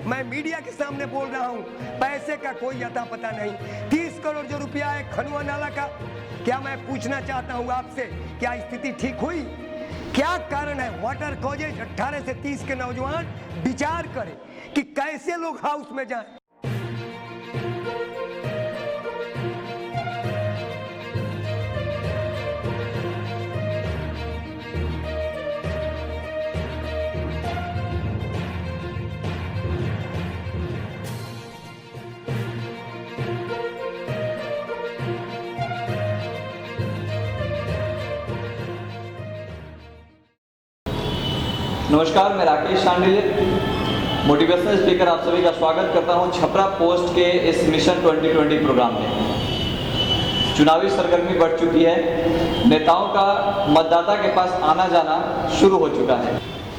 मैं मीडिया के सामने बोल रहा हूँ, पैसे का कोई अता पता नहीं। 30 करोड़ जो रुपया है खनुआ नाला का, क्या मैं पूछना चाहता हूँ आपसे, क्या स्थिति ठीक हुई? क्या कारण है? वाटर कॉलेज 18 से 30 के नौजवान विचार करें कि कैसे लोग हाउस में जाएं। नमस्कार, मैं राकेश शांडिल्य, मोटिवेशनल स्पीकर, आप सभी का स्वागत करता हूं छपरा पोस्ट के इस मिशन 2020 प्रोग्राम में। चुनावी सरगर्मी बढ़ चुकी है, नेताओं का मतदाता के पास आना जाना शुरू हो चुका है।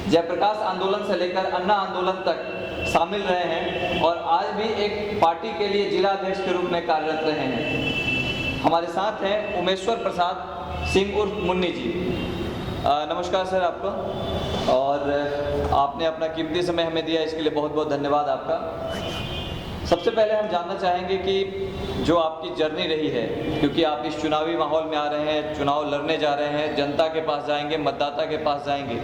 जयप्रकाश आंदोलन से लेकर अन्ना आंदोलन तक शामिल रहे हैं और आज भी एक पार्टी के लिए जिला अध्यक्ष के रूप में कार्यरत रहे हैं। हमारे साथ हैं उमेश्वर प्रसाद सिंह उर्फ मुन्नी जी। नमस्कार सर आपको, और आपने अपना कीमती समय हमें दिया, इसके लिए बहुत बहुत धन्यवाद आपका। सबसे पहले हम जानना चाहेंगे कि जो आपकी जर्नी रही है, क्योंकि आप इस चुनावी माहौल में आ रहे हैं, चुनाव लड़ने जा रहे हैं, जनता के पास जाएंगे, मतदाता के पास जाएंगे,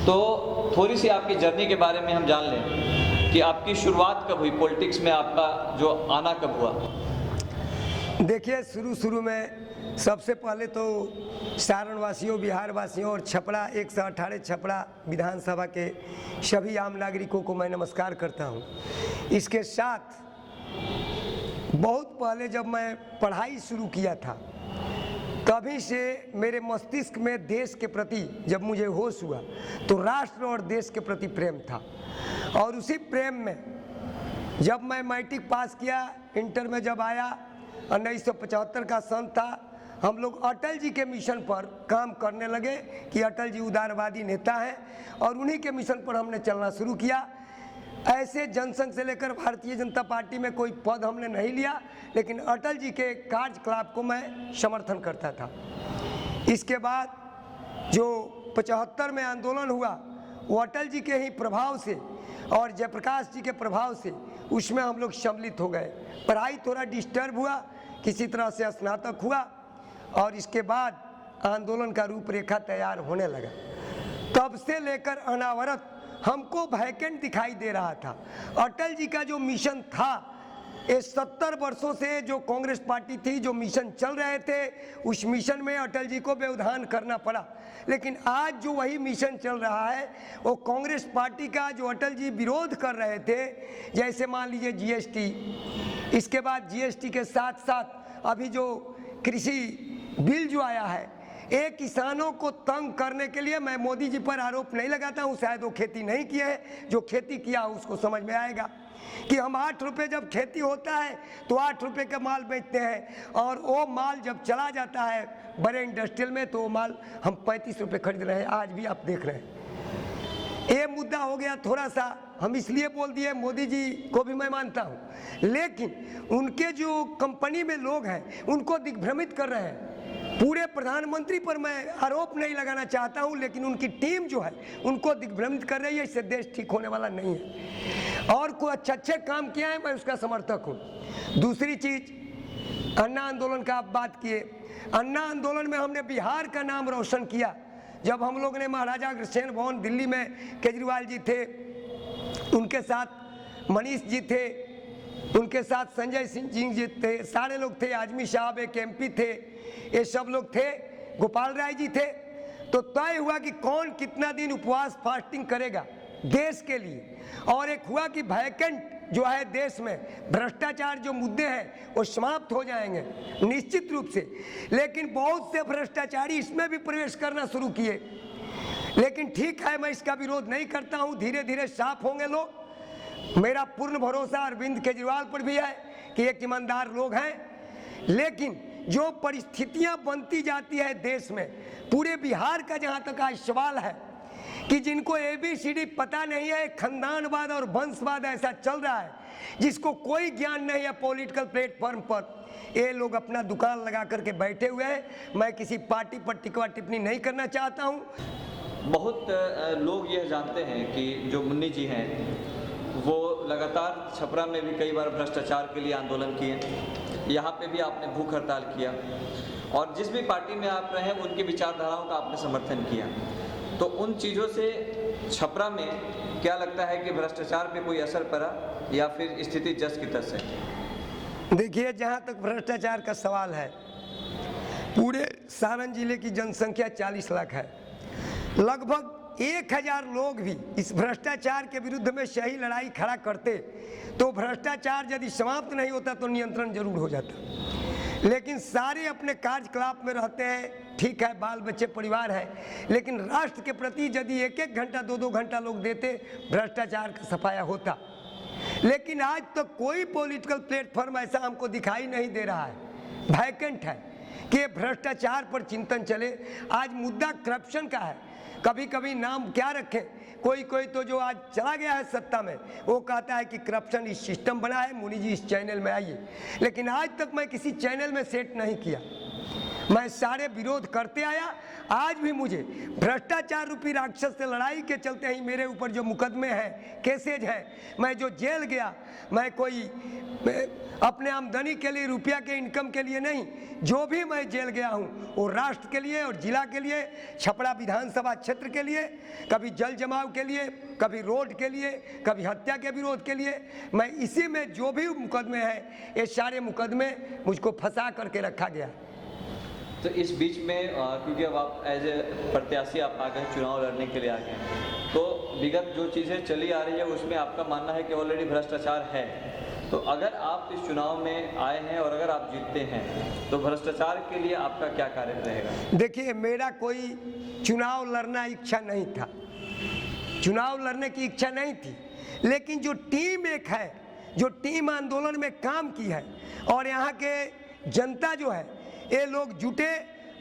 तो थोड़ी सी आपकी जर्नी के बारे में हम जान लें कि आपकी शुरुआत कब हुई, पॉलिटिक्स में आपका जो आना कब हुआ? देखिए, शुरू में सबसे पहले तो सारण वासियों, बिहार वासियों और छपरा 118 छपरा विधानसभा के सभी आम नागरिकों को मैं नमस्कार करता हूं। इसके साथ बहुत पहले जब मैं पढ़ाई शुरू किया था, तभी से मेरे मस्तिष्क में देश के प्रति, जब मुझे होश हुआ तो राष्ट्र और देश के प्रति प्रेम था। और उसी प्रेम में जब मैं मैट्रिक पास किया, इंटर में जब आया, 1975 का सन था, हम लोग अटल जी के मिशन पर काम करने लगे कि अटल जी उदारवादी नेता हैं, और उन्हीं के मिशन पर हमने चलना शुरू किया। ऐसे जनसंघ से लेकर भारतीय जनता पार्टी में कोई पद हमने नहीं लिया, लेकिन अटल जी के कार्यकलाप को मैं समर्थन करता था। इसके बाद जो 75 में आंदोलन हुआ, वो अटल जी के ही प्रभाव से और जयप्रकाश जी के प्रभाव से उसमें हम लोग सम्मिलित हो गए। पढ़ाई थोड़ा डिस्टर्ब हुआ, किसी तरह से स्नातक हुआ, और इसके बाद आंदोलन का रूपरेखा तैयार होने लगा। तब से लेकर अनावरत हमको वैकेंट दिखाई दे रहा था। अटल जी का जो मिशन था, ये 70 वर्षों से जो कांग्रेस पार्टी थी, जो मिशन चल रहे थे, उस मिशन में अटल जी को व्यवधान करना पड़ा। लेकिन आज जो वही मिशन चल रहा है, वो कांग्रेस पार्टी का जो अटल जी विरोध कर रहे थे, जैसे मान लीजिए जीएसटी, इसके बाद जीएसटी के साथ साथ अभी जो कृषि बिल जो आया है, एक किसानों को तंग करने के लिए, मैं मोदी जी पर आरोप नहीं लगाता हूँ, शायद वो खेती नहीं किए है, जो खेती किया उसको समझ में आएगा कि हम 8 रुपये जब खेती होता है तो 8 रुपये का माल बेचते हैं, और वो माल जब चला जाता है बड़े इंडस्ट्रियल में तो वो माल हम 35 रुपये खरीद रहे हैं। आज भी आप देख रहे हैं। ये मुद्दा हो गया थोड़ा सा, हम इसलिए बोल दिए, मोदी जी को भी मैं मानता हूँ, लेकिन उनके जो कंपनी में लोग हैं उनको दिग्भ्रमित कर रहे हैं। पूरे प्रधानमंत्री पर मैं आरोप नहीं लगाना चाहता हूं, लेकिन उनकी टीम जो है उनको दिग्भ्रमित कर रही है। इससे देश ठीक होने वाला नहीं है। और कोई अच्छे काम किया है, मैं उसका समर्थक हूं। दूसरी चीज, अन्ना आंदोलन का आप बात किए। अन्ना आंदोलन में हमने बिहार का नाम रोशन किया। जब हम लोग ने महाराजा अग्रसेन भवन दिल्ली में, केजरीवाल जी थे, उनके साथ मनीष जी थे, उनके साथ संजय सिंह जी थे, सारे लोग थे, आजमी साहब एक एमपी थे, ये सब लोग थे, गोपाल राय जी थे। तो तय हुआ कि कौन कितना दिन उपवास फास्टिंग करेगा देश के लिए। और एक हुआ कि वैकेंट जो है देश में, भ्रष्टाचार जो मुद्दे हैं वो समाप्त हो जाएंगे निश्चित रूप से। लेकिन बहुत से भ्रष्टाचारी इसमें भी प्रवेश करना शुरू किए। लेकिन ठीक है, मैं इसका विरोध नहीं करता हूँ, धीरे धीरे साफ होंगे लोग। मेरा पूर्ण भरोसा अरविंद केजरीवाल पर भी है कि एक ईमानदार लोग हैं। लेकिन जो परिस्थितियां बनती जाती है देश में, पूरे बिहार का जहां तक आज सवाल है कि जिनको ABCD पता नहीं है, खानदानवाद और वंशवाद ऐसा चल रहा है जिसको कोई ज्ञान नहीं है पॉलिटिकल प्लेटफॉर्म पर, ये लोग अपना दुकान लगा करके बैठे हुए हैं। मैं किसी पार्टी पर टिकवा टिप्पणी नहीं करना चाहता हूँ। बहुत लोग यह जानते हैं कि जो मुन्नी जी हैं वो लगातार छपरा में भी कई बार भ्रष्टाचार के लिए आंदोलन किए, यहाँ पे भी आपने भूख हड़ताल किया और जिस भी पार्टी में आप रहे उनकी विचारधाराओं का आपने समर्थन किया। तो उन चीज़ों से छपरा में क्या लगता है कि भ्रष्टाचार पे कोई असर पड़ा या फिर स्थिति जस की तस है? देखिए, जहाँ तक भ्रष्टाचार का सवाल है, पूरे सारण जिले की जनसंख्या 40 लाख है। लगभग 1000 लोग भी इस भ्रष्टाचार के विरुद्ध में सही लड़ाई खड़ा करते तो भ्रष्टाचार यदि समाप्त नहीं होता तो नियंत्रण जरूर हो जाता। लेकिन सारे अपने कार्यकलाप में रहते हैं, ठीक है, बाल बच्चे परिवार है, लेकिन राष्ट्र के प्रति यदि 1-1 घंटा 2-2 घंटा लोग देते भ्रष्टाचार का सफाया होता। लेकिन आज तक कोई पॉलिटिकल प्लेटफॉर्म ऐसा हमको दिखाई नहीं दे रहा है, वैकेंट है कि भ्रष्टाचार पर चिंतन चले। आज मुद्दा करप्शन का है। कभी कभी नाम क्या रखें, कोई तो जो आज चला गया है सत्ता में वो कहता है कि करप्शन इस सिस्टम बना है, मुनि जी इस चैनल में आइए। लेकिन आज तक मैं किसी चैनल में सेट नहीं किया, मैं सारे विरोध करते आया। आज भी मुझे भ्रष्टाचार रूपी राक्षस से लड़ाई के चलते ही मेरे ऊपर जो मुकदमे हैं, केसेज हैं, मैं जो जेल गया, मैं कोई अपने आमदनी के लिए, रुपया के इनकम के लिए नहीं, जो भी मैं जेल गया हूँ वो राष्ट्र के लिए और जिला के लिए, छपरा विधानसभा क्षेत्र के लिए, कभी जल जमाव के लिए, कभी रोड के लिए, कभी हत्या के विरोध के लिए। मैं इसी में जो भी मुकदमे हैं, ये सारे मुकदमे मुझको फंसा करके रखा गया। तो इस बीच में क्योंकि अब आप एज ए प्रत्याशी आप आ गए, चुनाव लड़ने के लिए आ गए, तो विगत जो चीज़ें चली आ रही है उसमें आपका मानना है कि ऑलरेडी भ्रष्टाचार है। तो अगर आप इस चुनाव में आए हैं और अगर आप जीतते हैं तो भ्रष्टाचार के लिए आपका क्या कार्य रहेगा? देखिए, मेरा कोई चुनाव लड़ना इच्छा नहीं था, चुनाव लड़ने की इच्छा नहीं थी, लेकिन जो टीम एक है, जो टीम आंदोलन में काम की है और यहाँ के जनता जो है, ये लोग जुटे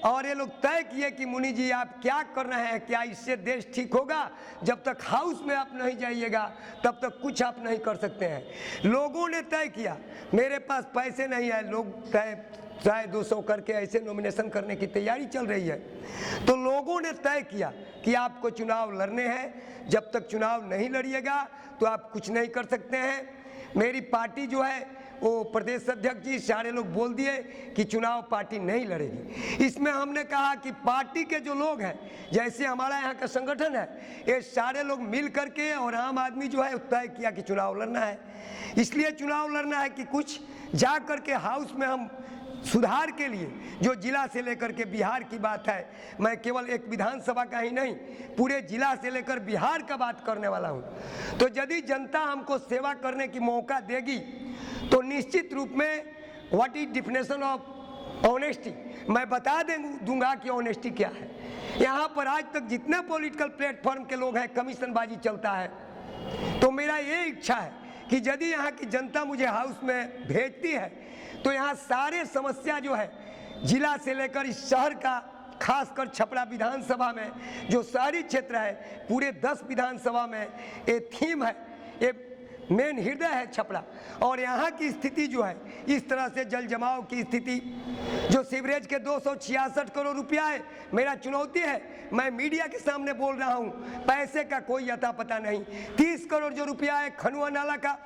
और ये लोग तय किए कि मुनि जी आप क्या कर रहे हैं, क्या इससे देश ठीक होगा? जब तक हाउस में आप नहीं जाइएगा तब तक कुछ आप नहीं कर सकते हैं। लोगों ने तय किया, मेरे पास पैसे नहीं है, लोग तय 100-200 करके ऐसे नॉमिनेशन करने की तैयारी चल रही है। तो लोगों ने तय किया कि आपको चुनाव लड़ने हैं, जब तक चुनाव नहीं लड़िएगा तो आप कुछ नहीं कर सकते हैं। मेरी पार्टी जो है वो प्रदेश अध्यक्ष जी सारे लोग बोल दिए कि चुनाव पार्टी नहीं लड़ेगी। इसमें हमने कहा कि पार्टी के जो लोग हैं, जैसे हमारा यहाँ का संगठन है, ये सारे लोग मिल करके और आम आदमी जो है तय किया कि चुनाव लड़ना है। इसलिए चुनाव लड़ना है कि कुछ जा करके हाउस में हम सुधार के लिए, जो जिला से लेकर के बिहार की बात है, मैं केवल एक विधानसभा का ही नहीं, पूरे जिला से लेकर बिहार का बात करने वाला हूँ। तो यदि जनता हमको सेवा करने की मौका देगी तो निश्चित रूप में what is definition of honesty मैं बता दूंगा कि ऑनेस्टी क्या है। यहाँ पर आज तक जितने पॉलिटिकल प्लेटफॉर्म के लोग हैं, कमीशनबाजी चलता है। तो मेरा ये इच्छा है कि यदि यहाँ की जनता मुझे हाउस में भेजती है तो यहाँ सारे समस्या जो है, जिला से लेकर इस शहर का, खासकर छपरा विधानसभा में जो शहरी क्षेत्र है, पूरे 10 विधानसभा में ये थीम है, ये मेन हृदय है छपरा। और यहाँ की स्थिति जो है, इस तरह से जल जमाव की स्थिति, जो सीवरेज के 266 करोड़ रुपया है, मेरा चुनौती है, मैं मीडिया के सामने बोल रहा हूँ, पैसे का कोई अता पता नहीं। 30 करोड़ जो रुपया है खनुआ नाला का,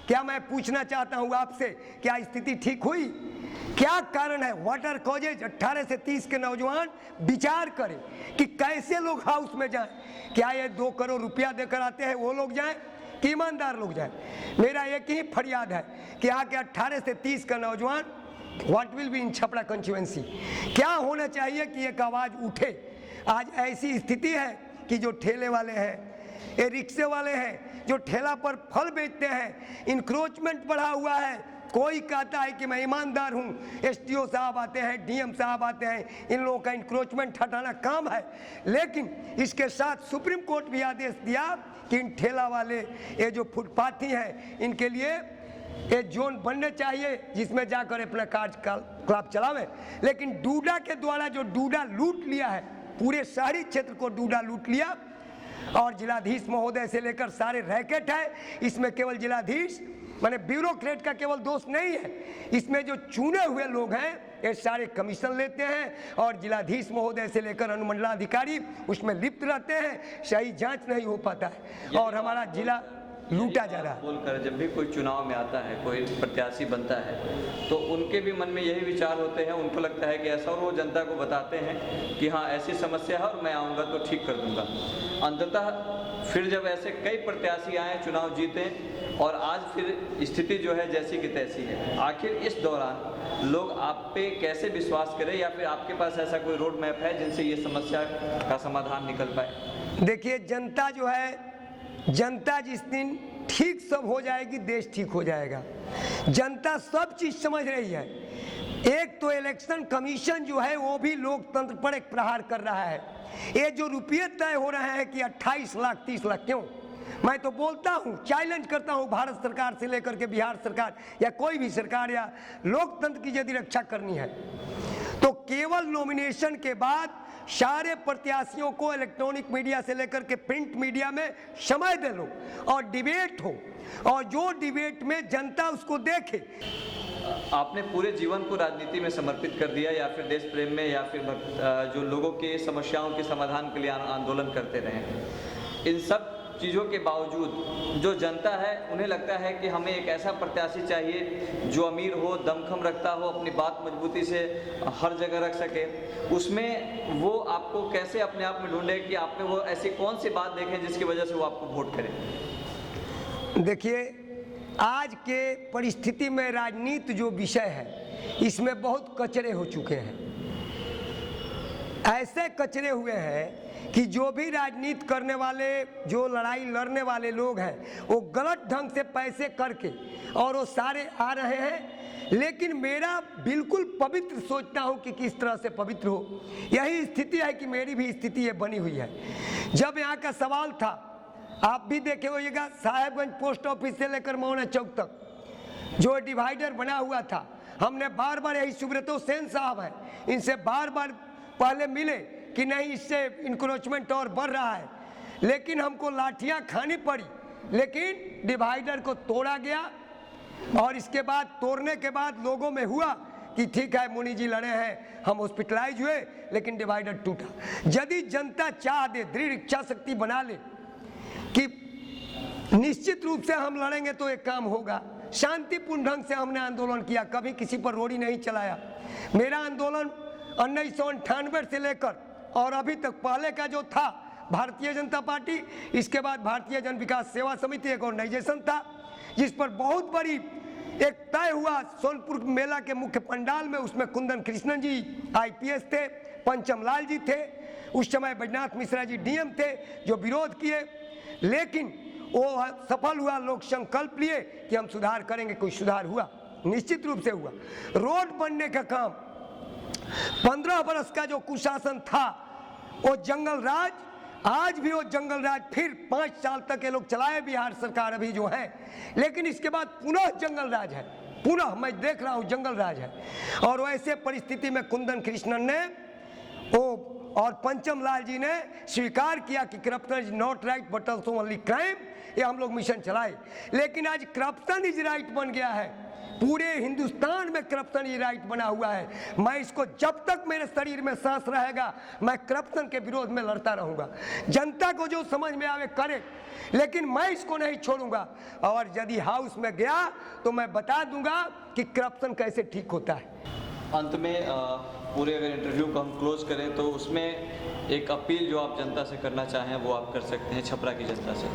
क्या मैं पूछना चाहता हूँ आपसे, क्या स्थिति ठीक हुई? क्या कारण है? वाटर कॉजेज 18 से 30 के नौजवान विचार करें कि कैसे लोग हाउस में जाएं। क्या ये 2 करोड़ रुपया देकर आते हैं वो लोग जाएं कि ईमानदार लोग जाएं? मेरा एक ही फरियाद है कि यहाँ के 18 से 30 का नौजवान, what will be in Chhapra constituency, क्या होना चाहिए कि एक आवाज़ उठे। आज ऐसी स्थिति है कि जो ठेले वाले हैं, ये रिक्शे वाले हैं, जो ठेला पर फल बेचते हैं, इंक्रोचमेंट बढ़ा हुआ है। कोई कहता है कि मैं ईमानदार हूँ, एसडीओ साहब आते हैं, डीएम साहब आते हैं, इन लोगों का इंक्रोचमेंट हटाना काम है। लेकिन इसके साथ सुप्रीम कोर्ट भी आदेश दिया कि इन ठेला वाले, ये जो फुटपाथी हैं, इनके लिए ये जोन बनने चाहिए जिसमें जाकर अपना कार्यकलाप चलावें। लेकिन डूडा के द्वारा जो डूडा लूट लिया है, पूरे शहरी क्षेत्र को डूडा लूट लिया, और जिलाधीश महोदय से लेकर सारे रैकेट है। इसमें केवल जिलाधीश माने ब्यूरोक्रेट का केवल दोष नहीं है, इसमें जो चुने हुए लोग हैं ये सारे कमीशन लेते हैं और जिलाधीश महोदय से लेकर अनुमंडलाधिकारी उसमें लिप्त रहते हैं, सही जांच नहीं हो पाता है। और हमारा जिला लूटा जा रहा है। बोलकर जब भी कोई चुनाव में आता है, कोई प्रत्याशी बनता है, तो उनके भी मन में यही विचार होते हैं, उनको लगता है कि ऐसा, और वो जनता को बताते हैं कि हाँ ऐसी समस्या है और मैं आऊँगा तो ठीक कर दूँगा। अंततः फिर जब ऐसे कई प्रत्याशी आए, चुनाव जीते, और आज फिर स्थिति जो है जैसी की तैसी है। आखिर इस दौरान लोग आप पे कैसे विश्वास करें, या फिर आपके पास ऐसा कोई रोड मैप है जिनसे ये समस्या का समाधान निकल पाए? देखिए, जनता जो है, जनता जिस दिन ठीक सब हो जाएगी, देश ठीक हो जाएगा। जनता सब चीज समझ रही है। एक तो इलेक्शन कमीशन जो है वो भी लोकतंत्र पर एक प्रहार कर रहा है। ये जो रुपये तय हो रहे हैं कि 28 लाख 30 लाख, क्यों? मैं तो बोलता हूँ, चैलेंज करता हूँ भारत सरकार से लेकर के बिहार सरकार या कोई भी सरकार, या लोकतंत्र की यदि रक्षा करनी है तो केवल नॉमिनेशन के बाद सारे प्रत्याशियों को इलेक्ट्रॉनिक मीडिया से लेकर के प्रिंट मीडिया में समय दे लो और डिबेट हो, और जो डिबेट में जनता उसको देखे। आपने पूरे जीवन को राजनीति में समर्पित कर दिया, या फिर देश प्रेम में, या फिर जो लोगों के समस्याओं के समाधान के लिए आंदोलन करते रहे। इन सब चीज़ों के बावजूद जो जनता है उन्हें लगता है कि हमें एक ऐसा प्रत्याशी चाहिए जो अमीर हो, दमखम रखता हो, अपनी बात मजबूती से हर जगह रख सके। उसमें वो आपको कैसे अपने आप में ढूंढे कि आप में वो ऐसी कौन सी बात देखें जिसकी वजह से वो आपको वोट करें? देखिए, आज के परिस्थिति में राजनीति जो विषय है इसमें बहुत कचरे हो चुके हैं। ऐसे कचरे हुए हैं कि जो भी राजनीति करने वाले, जो लड़ाई लड़ने वाले लोग हैं, वो गलत ढंग से पैसे करके और वो सारे आ रहे हैं। लेकिन मेरा बिल्कुल पवित्र सोचता हूँ कि किस तरह से पवित्र हो। यही स्थिति है कि मेरी भी स्थिति ये बनी हुई है। जब यहाँ का सवाल था, आप भी देखे होइएगा, साहेबगंज पोस्ट ऑफिस से लेकर मौना चौक तक जो डिवाइडर बना हुआ था, हमने बार बार, यही सुब्रतो सेन साहब हैं, इनसे बार बार पहले मिले कि नहीं, इससे इंक्रोचमेंट और बढ़ रहा है, लेकिन हमको लाठियां खानी पड़ी। लेकिन डिवाइडर को तोड़ा गया, और इसके बाद तोड़ने के बाद लोगों में हुआ कि ठीक है, मुनि जी लड़े हैं, हम हॉस्पिटलाइज हुए, लेकिन डिवाइडर टूटा। यदि जनता चाह दे, दृढ़ इच्छा शक्ति बना ले कि निश्चित रूप से हम लड़ेंगे तो एक काम होगा। शांतिपूर्ण ढंग से हमने आंदोलन किया, कभी किसी पर रोड़ी नहीं चलाया। मेरा आंदोलन 1998 से लेकर और अभी तक, पहले का जो था भारतीय जनता पार्टी, इसके बाद भारतीय जन विकास सेवा समिति एक ऑर्गेनाइजेशन था, जिस पर बहुत बड़ी एक तय हुआ सोनपुर मेला के मुख्य पंडाल में। उसमें कुंदन कृष्णन जी IPS थे, पंचम लाल जी थे, उस समय बैजनाथ मिश्रा जी DM थे जो विरोध किए, लेकिन वो सफल हुआ। लोग संकल्प लिए कि हम सुधार करेंगे, कोई सुधार हुआ? निश्चित रूप से हुआ। रोड बनने का काम, 15 बरस का जो कुशासन था, वो जंगल राज, आज भी वो जंगल राज फिर 5 साल तक ये लोग चलाए बिहार सरकार अभी जो है, लेकिन इसके बाद पुनः जंगल राज है, पुनः मैं देख रहा हूँ जंगल राज है। और वैसे परिस्थिति में कुंदन कृष्णन ने वो और पंचम लाल जी ने स्वीकार किया कि corruption is not right but also only crime, ये हम लोग मिशन चलाए। लेकिन आज करप्शन इज राइट बन गया है, पूरे हिंदुस्तान में करप्शन इज राइट बना हुआ है। मैं इसको, जब तक मेरे शरीर में सांस रहेगा, मैं करप्शन के विरोध में लड़ता रहूंगा। जनता को जो समझ में आवे करे, लेकिन मैं इसको नहीं छोड़ूंगा। और यदि हाउस में गया तो मैं बता दूंगा कि करप्शन कैसे ठीक होता है। अंत में पूरे अगर इंटरव्यू को हम क्लोज करें तो उसमें एक अपील जो आप जनता से करना चाहें वो आप कर सकते हैं, छपरा की जनता से।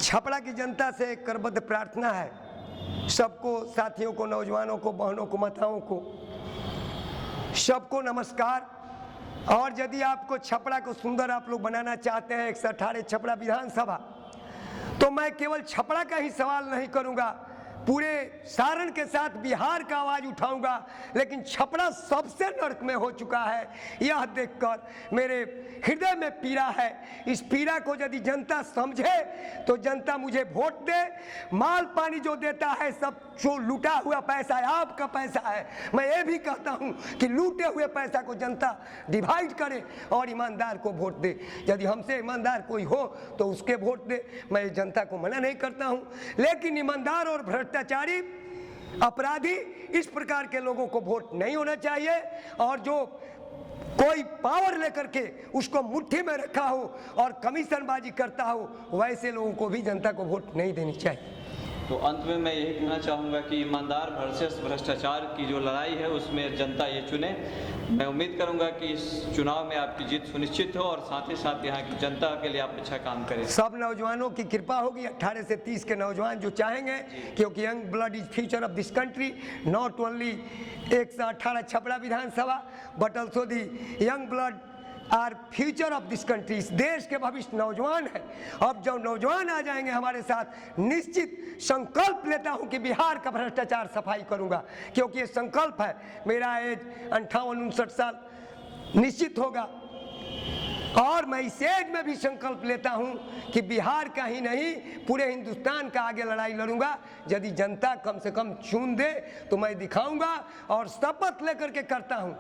छपरा की जनता से करबद्ध प्रार्थना है, सबको, साथियों को, नौजवानों को, बहनों को, माताओं को, सबको नमस्कार। और यदि आपको छपरा को सुंदर आप लोग बनाना चाहते हैं, 118 छपरा विधानसभा, तो मैं केवल छपरा का ही सवाल नहीं करूंगा, पूरे सारण के साथ बिहार का आवाज उठाऊंगा। लेकिन छपरा सबसे नर्क में हो चुका है, यह देखकर मेरे हृदय में पीड़ा है। इस पीड़ा को यदि जनता समझे तो जनता मुझे वोट दे। माल पानी जो देता है सब जो लूटा हुआ पैसा है, आपका पैसा है। मैं ये भी कहता हूं कि लूटे हुए पैसा को जनता डिवाइड करे और ईमानदार को वोट दे। यदि हमसे ईमानदार कोई हो तो उसके वोट दे, मैं जनता को मना नहीं करता हूं। लेकिन ईमानदार और भ्रष्टाचारी, अपराधी, इस प्रकार के लोगों को वोट नहीं होना चाहिए। और जो कोई पावर लेकर के उसको मुट्ठी में रखा हो और कमीशनबाजी करता हो, वैसे लोगों को भी जनता को वोट नहीं देनी चाहिए। तो अंत में मैं यही कहना चाहूँगा कि ईमानदार वर्सेस भ्रष्टाचार की जो लड़ाई है उसमें जनता ये चुने। मैं उम्मीद करूँगा कि इस चुनाव में आपकी जीत सुनिश्चित हो और साथ ही साथ यहाँ की जनता के लिए आप अच्छा काम करें। सब नौजवानों की कृपा होगी, 18 से 30 के नौजवान जो चाहेंगे, क्योंकि young blood is future of this country, not only 118 Chhapra विधानसभा but also the young blood are future of this country. इस देश के भविष्य नौजवान है। अब जब नौजवान आ जाएंगे हमारे साथ, निश्चित संकल्प लेता हूं कि बिहार का भ्रष्टाचार सफाई करूंगा, क्योंकि ये संकल्प है। मेरा एज 58-59 साल निश्चित होगा और मैं इस एज में भी संकल्प लेता हूं कि बिहार का ही नहीं पूरे हिंदुस्तान का आगे लड़ाई लड़ूंगा। यदि जनता कम से कम चुन दे तो मैं दिखाऊंगा और शपथ लेकर के करता हूं